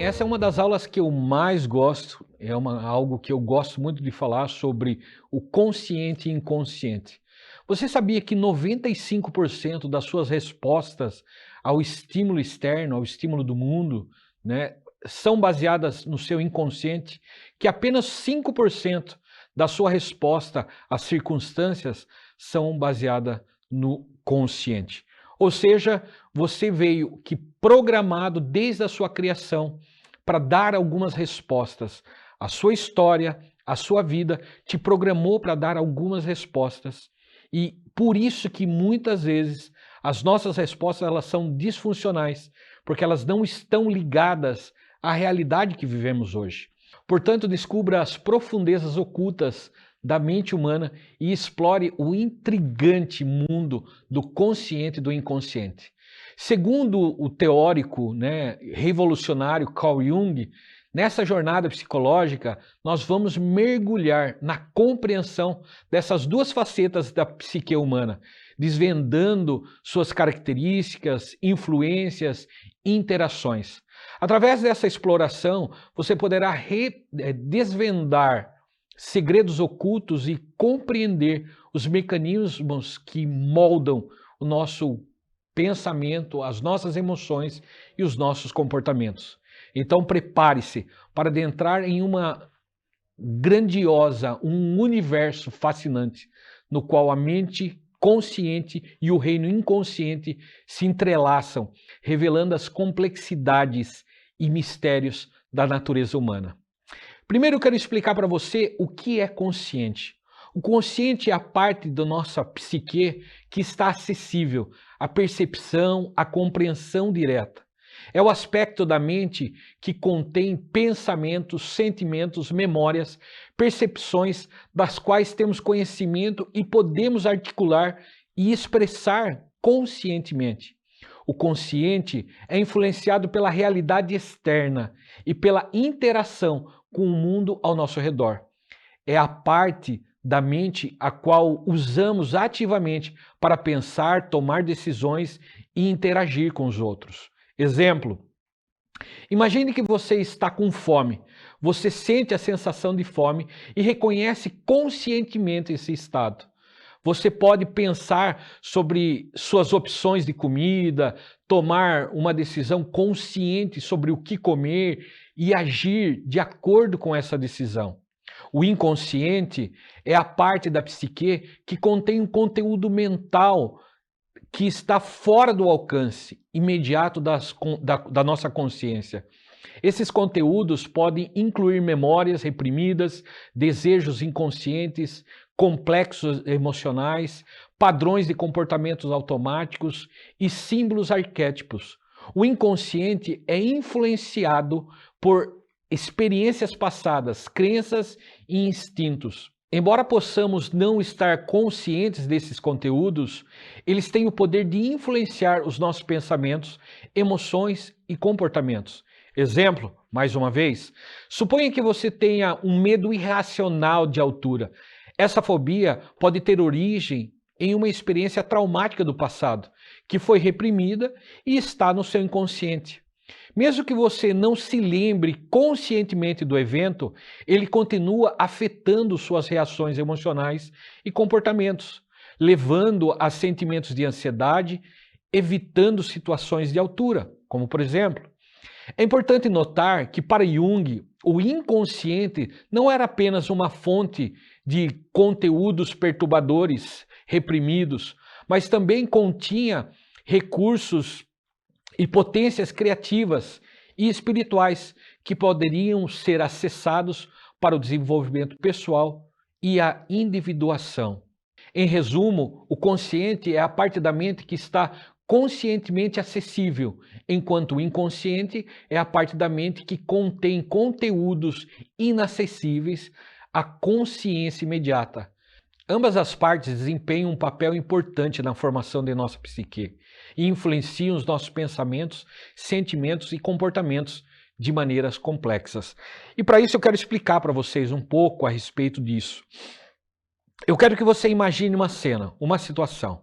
Essa é uma das aulas que eu mais gosto, algo que eu gosto muito de falar sobre o consciente e inconsciente. Você sabia que 95% das suas respostas ao estímulo externo, ao estímulo do mundo, né, são baseadas no seu inconsciente? Que apenas 5% da sua resposta às circunstâncias são baseadas no consciente. Ou seja, você veio que programado desde a sua criação para dar algumas respostas. A sua história, a sua vida te programou para dar algumas respostas. E por isso que muitas vezes as nossas respostas elas são disfuncionais, porque elas não estão ligadas à realidade que vivemos hoje. Portanto, descubra as profundezas ocultas da mente humana e explore o intrigante mundo do consciente e do inconsciente. Segundo o teórico, revolucionário Carl Jung, nessa jornada psicológica, nós vamos mergulhar na compreensão dessas duas facetas da psique humana, desvendando suas características, influências e interações. Através dessa exploração, você poderá desvendar segredos ocultos e compreender os mecanismos que moldam o nosso pensamento, as nossas emoções e os nossos comportamentos. Então prepare-se para adentrar em uma grandiosa, um universo fascinante, no qual a mente consciente e o reino inconsciente se entrelaçam, revelando as complexidades e mistérios da natureza humana. Primeiro eu quero explicar para você o que é consciente. O consciente é a parte da nossa psique que está acessível à percepção, à compreensão direta. É o aspecto da mente que contém pensamentos, sentimentos, memórias, percepções das quais temos conhecimento e podemos articular e expressar conscientemente. O consciente é influenciado pela realidade externa e pela interação com o mundo ao nosso redor. É a parte da mente a qual usamos ativamente para pensar, tomar decisões e interagir com os outros. Exemplo, imagine que você está com fome, você sente a sensação de fome e reconhece conscientemente esse estado. Você pode pensar sobre suas opções de comida, tomar uma decisão consciente sobre o que comer e agir de acordo com essa decisão. O inconsciente é a parte da psique que contém um conteúdo mental que está fora do alcance imediato da nossa consciência. Esses conteúdos podem incluir memórias reprimidas, desejos inconscientes, complexos emocionais, padrões de comportamentos automáticos e símbolos arquétipos. O inconsciente é influenciado por experiências passadas, crenças e instintos. Embora possamos não estar conscientes desses conteúdos, eles têm o poder de influenciar os nossos pensamentos, emoções e comportamentos. Exemplo, mais uma vez, suponha que você tenha um medo irracional de altura. Essa fobia pode ter origem em uma experiência traumática do passado, que foi reprimida e está no seu inconsciente. Mesmo que você não se lembre conscientemente do evento, ele continua afetando suas reações emocionais e comportamentos, levando a sentimentos de ansiedade, evitando situações de altura, como por exemplo. É importante notar que para Jung, o inconsciente não era apenas uma fonte de conteúdos perturbadores, reprimidos, mas também continha recursos e potências criativas e espirituais que poderiam ser acessados para o desenvolvimento pessoal e a individuação. Em resumo, o consciente é a parte da mente que está conscientemente acessível, enquanto o inconsciente é a parte da mente que contém conteúdos inacessíveis à consciência imediata. Ambas as partes desempenham um papel importante na formação de nossa psique e influenciam os nossos pensamentos, sentimentos e comportamentos de maneiras complexas. E para isso eu quero explicar para vocês um pouco a respeito disso. Eu quero que você imagine uma cena, uma situação.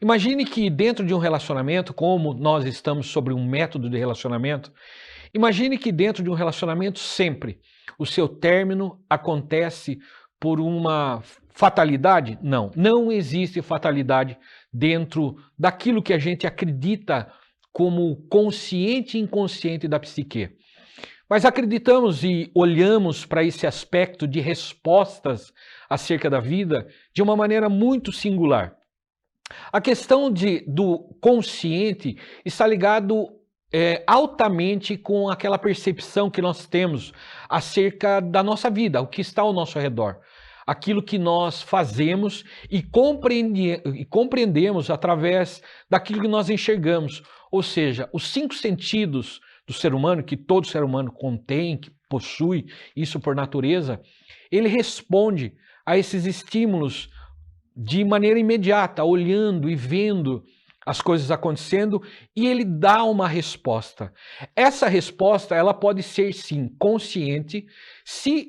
Imagine que dentro de um relacionamento, como nós estamos sobre um método de relacionamento, Imagine que dentro de um relacionamento sempre o seu término acontece por uma fatalidade? Não, não existe fatalidade dentro daquilo que a gente acredita como consciente e inconsciente da psique. Mas acreditamos e olhamos para esse aspecto de respostas acerca da vida de uma maneira muito singular. A questão do consciente está ligado altamente com aquela percepção que nós temos acerca da nossa vida, o que está ao nosso redor. Aquilo que nós fazemos e compreendemos através daquilo que nós enxergamos. Ou seja, os 5 sentidos do ser humano, que todo ser humano contém, que possui isso por natureza, ele responde a esses estímulos de maneira imediata, olhando e vendo as coisas acontecendo, e ele dá uma resposta. Essa resposta, ela pode ser sim consciente, se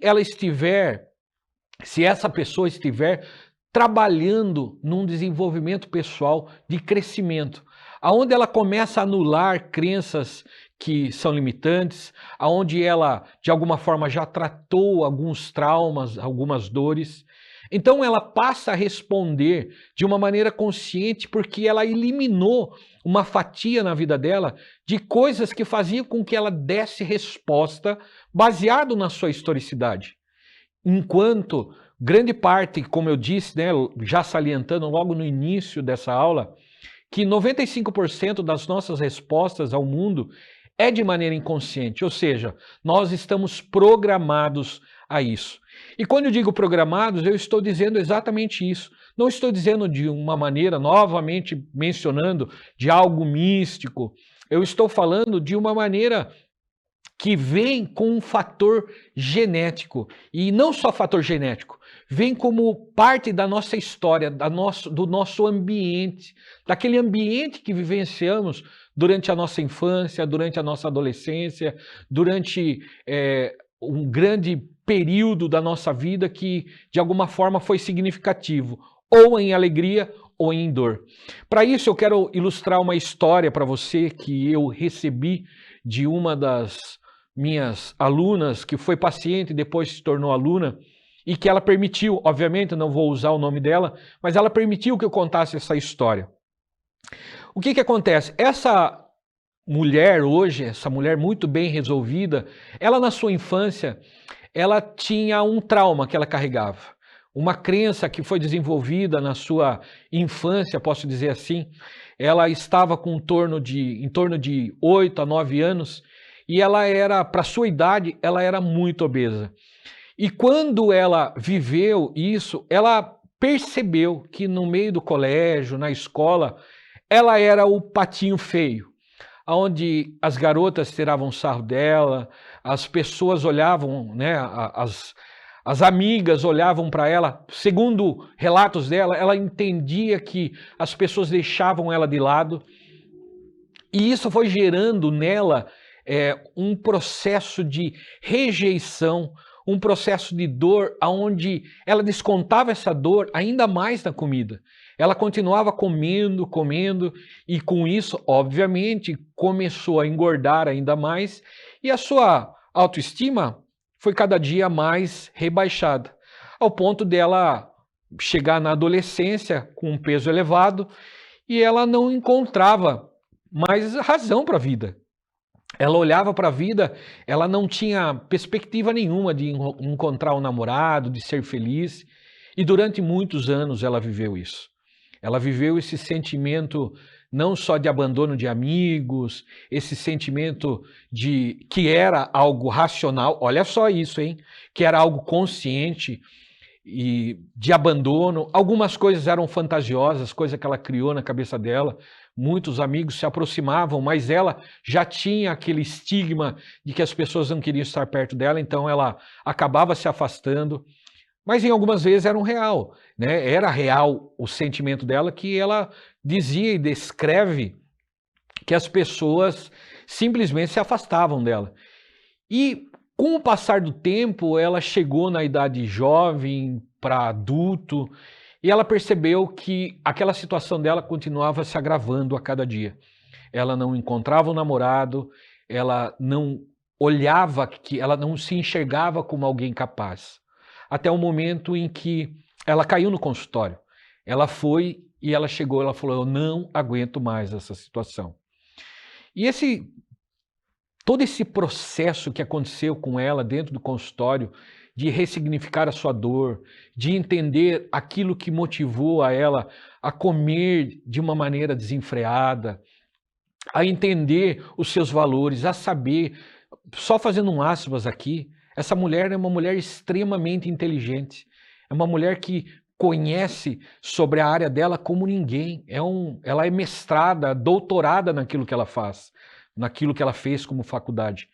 essa pessoa estiver trabalhando num desenvolvimento pessoal de crescimento, aonde ela começa a anular crenças que são limitantes, aonde ela de alguma forma já tratou alguns traumas, algumas dores. Então ela passa a responder de uma maneira consciente porque ela eliminou uma fatia na vida dela de coisas que faziam com que ela desse resposta baseado na sua historicidade. Enquanto grande parte, como eu disse, né, já salientando logo no início dessa aula, que 95% das nossas respostas ao mundo é de maneira inconsciente, ou seja, nós estamos programados a isso. E quando eu digo programados, eu estou dizendo exatamente isso. Não estou dizendo de uma maneira, novamente mencionando, de algo místico. Eu estou falando de uma maneira que vem com um fator genético. E não só fator genético, vem como parte da nossa história, do nosso ambiente, daquele ambiente que vivenciamos durante a nossa infância, durante a nossa adolescência, durante um grande período da nossa vida que de alguma forma foi significativo, ou em alegria ou em dor. Para isso eu quero ilustrar uma história para você que eu recebi de uma das minhas alunas, que foi paciente e depois se tornou aluna, e que ela permitiu, obviamente não vou usar o nome dela, mas ela permitiu que eu contasse essa história. O que acontece? Essa mulher hoje, essa mulher muito bem resolvida, ela na sua infância, ela tinha um trauma que ela carregava. Uma crença que foi desenvolvida na sua infância, posso dizer assim. Ela estava com em torno de 8 a 9 anos e ela era, para sua idade, ela era muito obesa. E quando ela viveu isso, ela percebeu que no meio do colégio, na escola, ela era o patinho feio, onde as garotas tiravam sarro dela, as pessoas olhavam, né, as amigas olhavam para ela, segundo relatos dela, ela entendia que as pessoas deixavam ela de lado, e isso foi gerando nela um processo de rejeição, um processo de dor, onde ela descontava essa dor ainda mais na comida. Ela continuava comendo, e com isso, obviamente, começou a engordar ainda mais e a sua autoestima foi cada dia mais rebaixada, ao ponto dela chegar na adolescência com um peso elevado e ela não encontrava mais razão para a vida. Ela olhava para a vida, ela não tinha perspectiva nenhuma de encontrar um namorado, de ser feliz, e durante muitos anos ela viveu isso. Ela viveu esse sentimento não só de abandono de amigos, esse sentimento de que era algo racional, olha só isso, hein? Que era algo consciente e de abandono. Algumas coisas eram fantasiosas, coisa que ela criou na cabeça dela. Muitos amigos se aproximavam, mas ela já tinha aquele estigma de que as pessoas não queriam estar perto dela, então ela acabava se afastando. Mas em algumas vezes era um real, né? Era real o sentimento dela, que ela dizia e descreve que as pessoas simplesmente se afastavam dela. E com o passar do tempo, ela chegou na idade jovem para adulto e ela percebeu que aquela situação dela continuava se agravando a cada dia. Ela não encontrava um namorado, ela não olhava que ela não se enxergava como alguém capaz. Até o momento em que ela caiu no consultório. Ela foi e ela chegou, ela falou: eu não aguento mais essa situação. E todo esse processo que aconteceu com ela dentro do consultório, de ressignificar a sua dor, de entender aquilo que motivou a ela a comer de uma maneira desenfreada, a entender os seus valores, a saber, só fazendo um aspas aqui, essa mulher é uma mulher extremamente inteligente, é uma mulher que conhece sobre a área dela como ninguém, ela é mestrada, doutorada naquilo que ela faz, naquilo que ela fez como faculdade.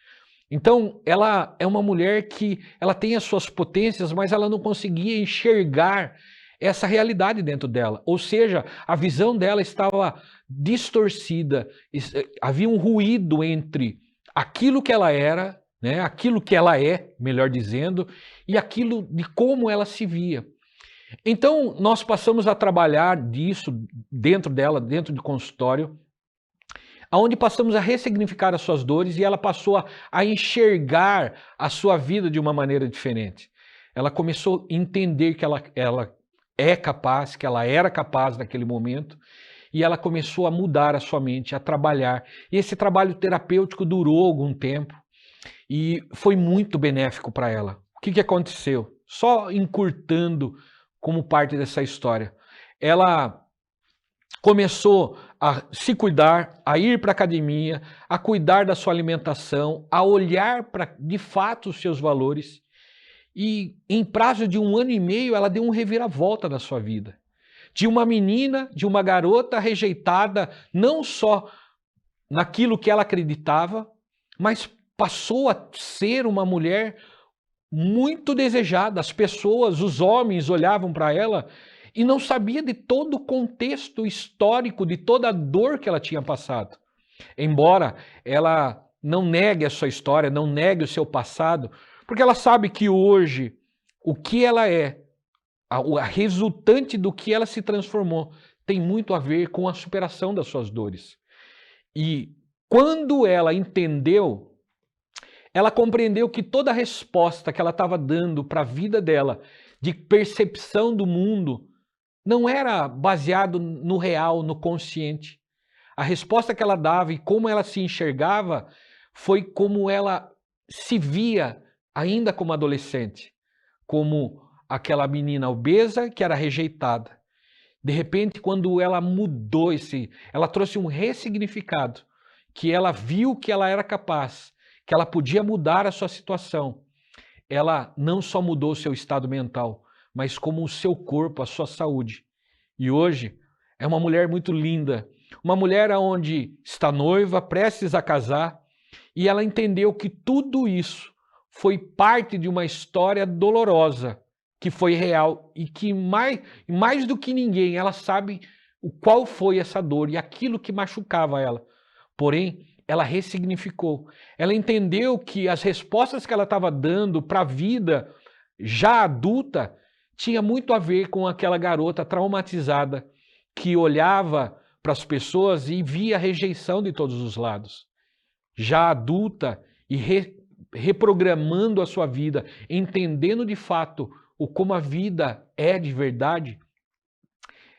Então, ela é uma mulher que ela tem as suas potências, mas ela não conseguia enxergar essa realidade dentro dela. Ou seja, a visão dela estava distorcida, havia um ruído entre aquilo que ela era, né, aquilo que ela é, melhor dizendo, e aquilo de como ela se via. Então, nós passamos a trabalhar disso dentro dela, dentro do consultório, onde passamos a ressignificar as suas dores e ela passou a enxergar a sua vida de uma maneira diferente. Ela começou a entender que ela é capaz, que ela era capaz naquele momento, e ela começou a mudar a sua mente, a trabalhar. E esse trabalho terapêutico durou algum tempo e foi muito benéfico para ela. O que aconteceu? Só encurtando como parte dessa história. Ela começou a se cuidar, a ir para a academia, a cuidar da sua alimentação, a olhar para, de fato, os seus valores. E em prazo de 1 ano e meio, ela deu um reviravolta na sua vida. De uma menina, de uma garota rejeitada, não só naquilo que ela acreditava, mas passou a ser uma mulher muito desejada. As pessoas, os homens olhavam para ela e não sabia de todo o contexto histórico, de toda a dor que ela tinha passado. Embora ela não negue a sua história, não negue o seu passado, porque ela sabe que hoje o que ela é, a resultante do que ela se transformou, tem muito a ver com a superação das suas dores. E quando ela entendeu, ela compreendeu que toda a resposta que ela estava dando para a vida dela, de percepção do mundo, não era baseado no real, no consciente. A resposta que ela dava e como ela se enxergava foi como ela se via ainda como adolescente, como aquela menina obesa que era rejeitada. De repente, quando ela mudou ela trouxe um ressignificado, que ela viu que ela era capaz, que ela podia mudar a sua situação. Ela não só mudou o seu estado mental, mas como o seu corpo, a sua saúde. E hoje é uma mulher muito linda, uma mulher onde está noiva, prestes a casar, e ela entendeu que tudo isso foi parte de uma história dolorosa, que foi real e que mais do que ninguém ela sabe qual foi essa dor e aquilo que machucava ela. Porém, ela ressignificou. Ela entendeu que as respostas que ela estava dando para a vida já adulta tinha muito a ver com aquela garota traumatizada que olhava para as pessoas e via rejeição de todos os lados. Já adulta e reprogramando a sua vida, entendendo de fato como a vida é de verdade,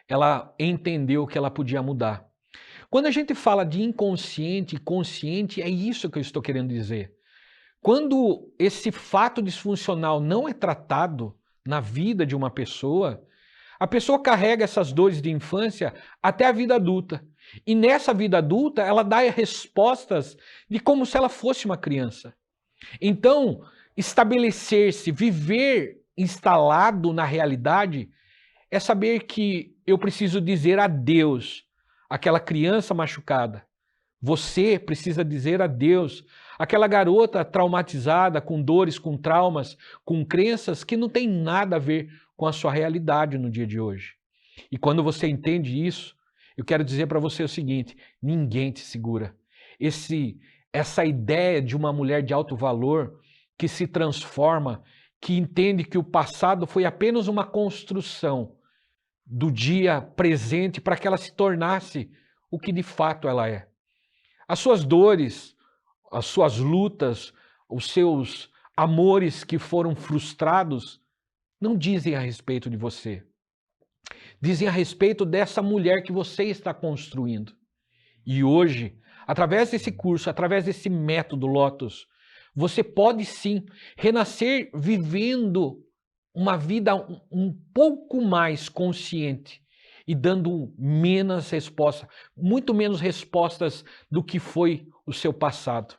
ela entendeu que ela podia mudar. Quando a gente fala de inconsciente e consciente, é isso que eu estou querendo dizer. Quando esse fato disfuncional não é tratado na vida de uma pessoa, a pessoa carrega essas dores de infância até a vida adulta. E nessa vida adulta, ela dá respostas de como se ela fosse uma criança. Então, estabelecer-se, viver instalado na realidade, é saber que eu preciso dizer adeus àquela criança machucada. Você precisa dizer adeus àquela garota traumatizada, com dores, com traumas, com crenças que não tem nada a ver com a sua realidade no dia de hoje. E quando você entende isso, eu quero dizer para você o seguinte: ninguém te segura. Essa ideia de uma mulher de alto valor que se transforma, que entende que o passado foi apenas uma construção do dia presente para que ela se tornasse o que de fato ela é. As suas dores, as suas lutas, os seus amores que foram frustrados, não dizem a respeito de você. Dizem a respeito dessa mulher que você está construindo. E hoje, através desse curso, através desse método Lotus, você pode sim renascer vivendo uma vida um pouco mais consciente e dando menos respostas, muito menos respostas do que foi o seu passado.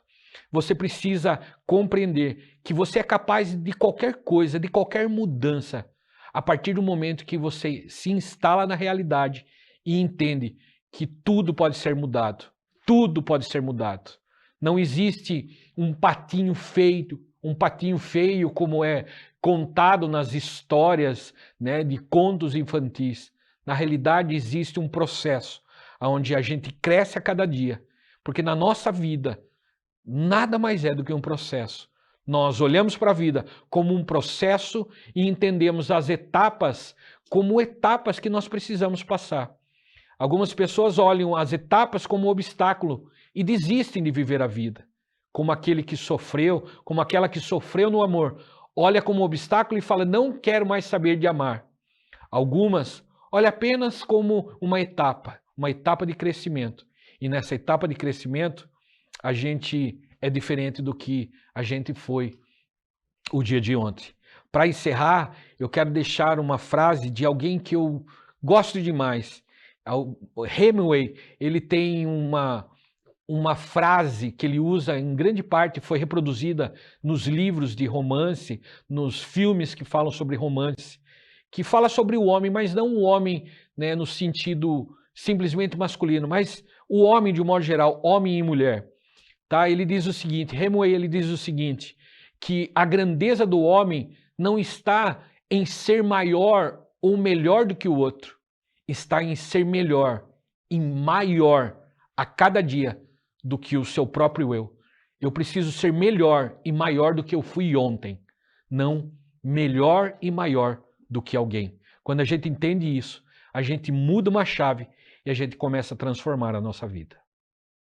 Você precisa compreender que você é capaz de qualquer coisa, de qualquer mudança, a partir do momento que você se instala na realidade e entende que tudo pode ser mudado. Tudo pode ser mudado. Não existe um patinho feio como é contado nas histórias, né, de contos infantis. Na realidade existe um processo onde a gente cresce a cada dia, porque na nossa vida nada mais é do que um processo. Nós olhamos para a vida como um processo e entendemos as etapas como etapas que nós precisamos passar. Algumas pessoas olham as etapas como obstáculo e desistem de viver a vida. Como aquele que sofreu, como aquela que sofreu no amor. Olha como obstáculo e fala, não quero mais saber de amar. Algumas olham apenas como uma etapa de crescimento. E nessa etapa de crescimento, a gente é diferente do que a gente foi o dia de ontem. Para encerrar, eu quero deixar uma frase de alguém que eu gosto demais. O Hemingway, ele tem uma frase que ele usa, em grande parte foi reproduzida nos livros de romance, nos filmes que falam sobre romance, que fala sobre o homem, mas não o homem, né, no sentido simplesmente masculino, mas o homem de um modo geral, homem e mulher. Tá? Ele diz o seguinte, Hemingway, ele diz o seguinte, que a grandeza do homem não está em ser maior ou melhor do que o outro, está em ser melhor e maior a cada dia do que o seu próprio eu. Eu preciso ser melhor e maior do que eu fui ontem, não melhor e maior do que alguém. Quando a gente entende isso, a gente muda uma chave e a gente começa a transformar a nossa vida.